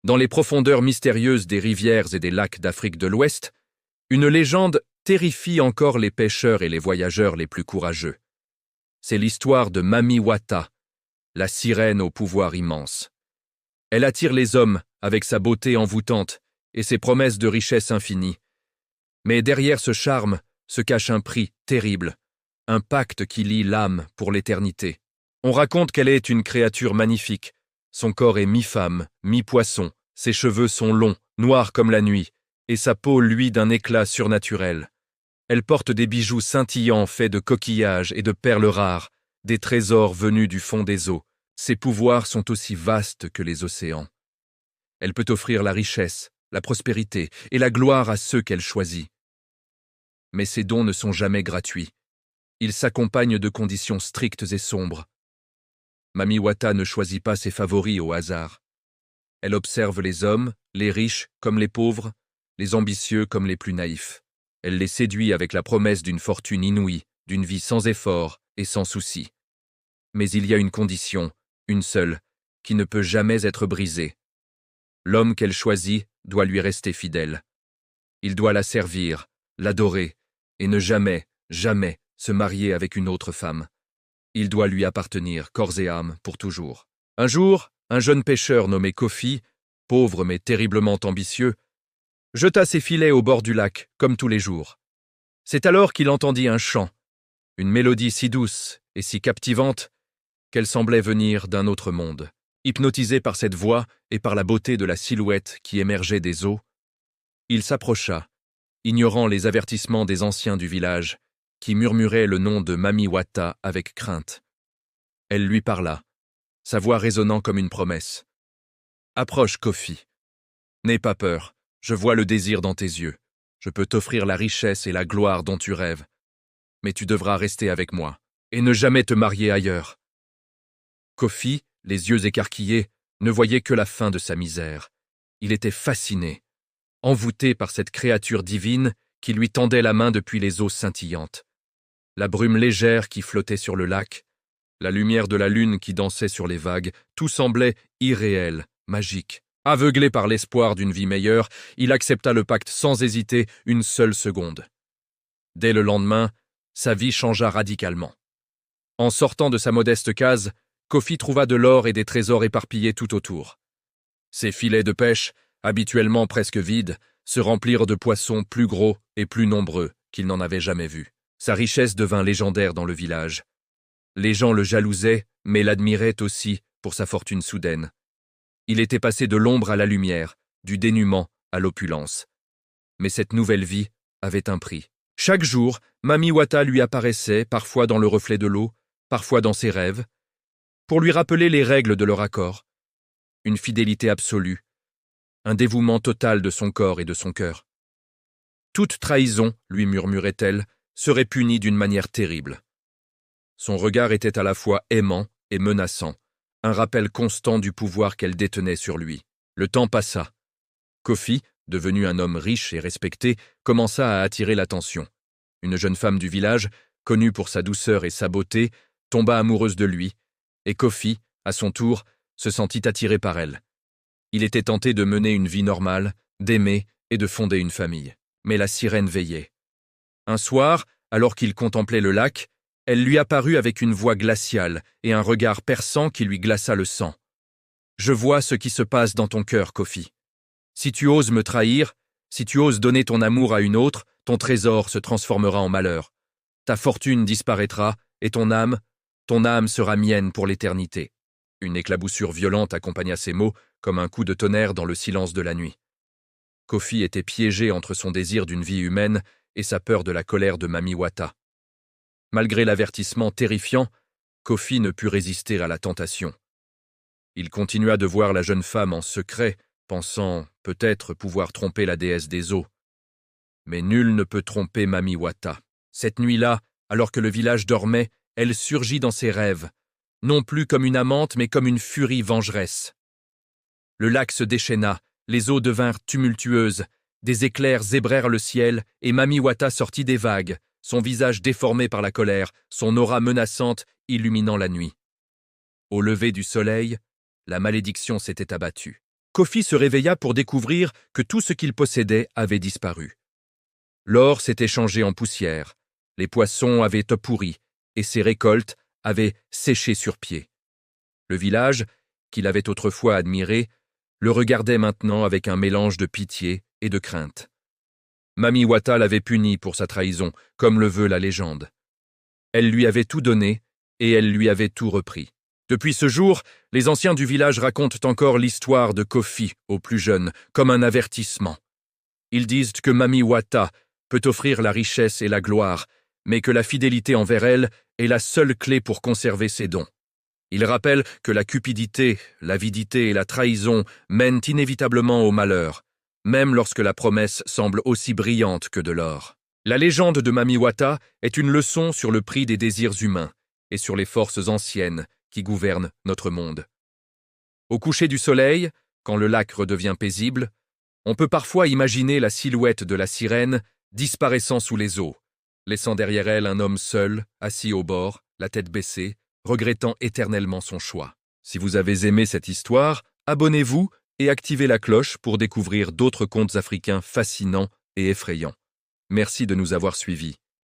Dans les profondeurs mystérieuses des rivières et des lacs d'Afrique de l'Ouest, une légende terrifie encore les pêcheurs et les voyageurs les plus courageux. C'est l'histoire de Mami Wata, la sirène au pouvoir immense. Elle attire les hommes avec sa beauté envoûtante et ses promesses de richesse infinie. Mais derrière ce charme se cache un prix terrible, un pacte qui lie l'âme pour l'éternité. On raconte qu'elle est une créature magnifique. Son corps est mi-femme, mi-poisson, ses cheveux sont longs, noirs comme la nuit, et sa peau luit d'un éclat surnaturel. Elle porte des bijoux scintillants faits de coquillages et de perles rares, des trésors venus du fond des eaux. Ses pouvoirs sont aussi vastes que les océans. Elle peut offrir la richesse, la prospérité et la gloire à ceux qu'elle choisit. Mais ces dons ne sont jamais gratuits. Ils s'accompagnent de conditions strictes et sombres. Mami Wata ne choisit pas ses favoris au hasard. Elle observe les hommes, les riches comme les pauvres, les ambitieux comme les plus naïfs. Elle les séduit avec la promesse d'une fortune inouïe, d'une vie sans effort et sans souci. Mais il y a une condition, une seule, qui ne peut jamais être brisée. L'homme qu'elle choisit doit lui rester fidèle. Il doit la servir, l'adorer, et ne jamais, jamais se marier avec une autre femme. Il doit lui appartenir, corps et âme, pour toujours. Un jour, un jeune pêcheur nommé Kofi, pauvre mais terriblement ambitieux, jeta ses filets au bord du lac, comme tous les jours. C'est alors qu'il entendit un chant, une mélodie si douce et si captivante qu'elle semblait venir d'un autre monde. Hypnotisé par cette voix et par la beauté de la silhouette qui émergeait des eaux, il s'approcha, ignorant les avertissements des anciens du village, qui murmuraient le nom de Mami Wata avec crainte. Elle lui parla, sa voix résonnant comme une promesse. « Approche, Kofi. N'aie pas peur, je vois le désir dans tes yeux. Je peux t'offrir la richesse et la gloire dont tu rêves. Mais tu devras rester avec moi, et ne jamais te marier ailleurs. » Kofi, les yeux écarquillés, ne voyait que la fin de sa misère. Il était fasciné, envoûté par cette créature divine qui lui tendait la main depuis les eaux scintillantes. La brume légère qui flottait sur le lac, la lumière de la lune qui dansait sur les vagues, tout semblait irréel, magique. Aveuglé par l'espoir d'une vie meilleure, il accepta le pacte sans hésiter une seule seconde. Dès le lendemain, sa vie changea radicalement. En sortant de sa modeste case, Kofi trouva de l'or et des trésors éparpillés tout autour. Ses filets de pêche, habituellement presque vides, se remplirent de poissons plus gros et plus nombreux qu'il n'en avait jamais vus. Sa richesse devint légendaire dans le village. Les gens le jalousaient, mais l'admiraient aussi pour sa fortune soudaine. Il était passé de l'ombre à la lumière, du dénuement à l'opulence. Mais cette nouvelle vie avait un prix. Chaque jour, Mami Wata lui apparaissait, parfois dans le reflet de l'eau, parfois dans ses rêves, pour lui rappeler les règles de leur accord. Une fidélité absolue, un dévouement total de son corps et de son cœur. Toute trahison, lui murmurait-elle, serait punie d'une manière terrible. Son regard était à la fois aimant et menaçant, un rappel constant du pouvoir qu'elle détenait sur lui. Le temps passa. Kofi, devenu un homme riche et respecté, commença à attirer l'attention. Une jeune femme du village, connue pour sa douceur et sa beauté, tomba amoureuse de lui, et Kofi, à son tour, se sentit attiré par elle. Il était tenté de mener une vie normale, d'aimer et de fonder une famille. Mais la sirène veillait. Un soir, alors qu'il contemplait le lac, elle lui apparut avec une voix glaciale et un regard perçant qui lui glaça le sang. « Je vois ce qui se passe dans ton cœur, Kofi. Si tu oses me trahir, si tu oses donner ton amour à une autre, ton trésor se transformera en malheur. Ta fortune disparaîtra et ton âme sera mienne pour l'éternité. » Une éclaboussure violente accompagna ces mots comme un coup de tonnerre dans le silence de la nuit. Kofi était piégé entre son désir d'une vie humaine et sa peur de la colère de Mami Wata. Malgré l'avertissement terrifiant, Kofi ne put résister à la tentation. Il continua de voir la jeune femme en secret, pensant peut-être pouvoir tromper la déesse des eaux. Mais nul ne peut tromper Mami Wata. Cette nuit-là, alors que le village dormait, elle surgit dans ses rêves, non plus comme une amante, mais comme une furie vengeresse. Le lac se déchaîna, les eaux devinrent tumultueuses, des éclairs zébrèrent le ciel et Mami Wata sortit des vagues, son visage déformé par la colère, son aura menaçante illuminant la nuit. Au lever du soleil, la malédiction s'était abattue. Kofi se réveilla pour découvrir que tout ce qu'il possédait avait disparu. L'or s'était changé en poussière, les poissons avaient pourri et ses récoltes avaient séché sur pied. Le village, qu'il avait autrefois admiré, le regardait maintenant avec un mélange de pitié et de crainte. Mami Wata l'avait puni pour sa trahison, comme le veut la légende. Elle lui avait tout donné et elle lui avait tout repris. Depuis ce jour, les anciens du village racontent encore l'histoire de Kofi aux plus jeunes, comme un avertissement. Ils disent que Mami Wata peut offrir la richesse et la gloire, mais que la fidélité envers elle est la seule clé pour conserver ses dons. Ils rappellent que la cupidité, l'avidité et la trahison mènent inévitablement au malheur, même lorsque la promesse semble aussi brillante que de l'or. La légende de Mami Wata est une leçon sur le prix des désirs humains et sur les forces anciennes qui gouvernent notre monde. Au coucher du soleil, quand le lac redevient paisible, on peut parfois imaginer la silhouette de la sirène disparaissant sous les eaux, laissant derrière elle un homme seul, assis au bord, la tête baissée, regrettant éternellement son choix. Si vous avez aimé cette histoire, abonnez-vous et activez la cloche pour découvrir d'autres contes africains fascinants et effrayants. Merci de nous avoir suivis.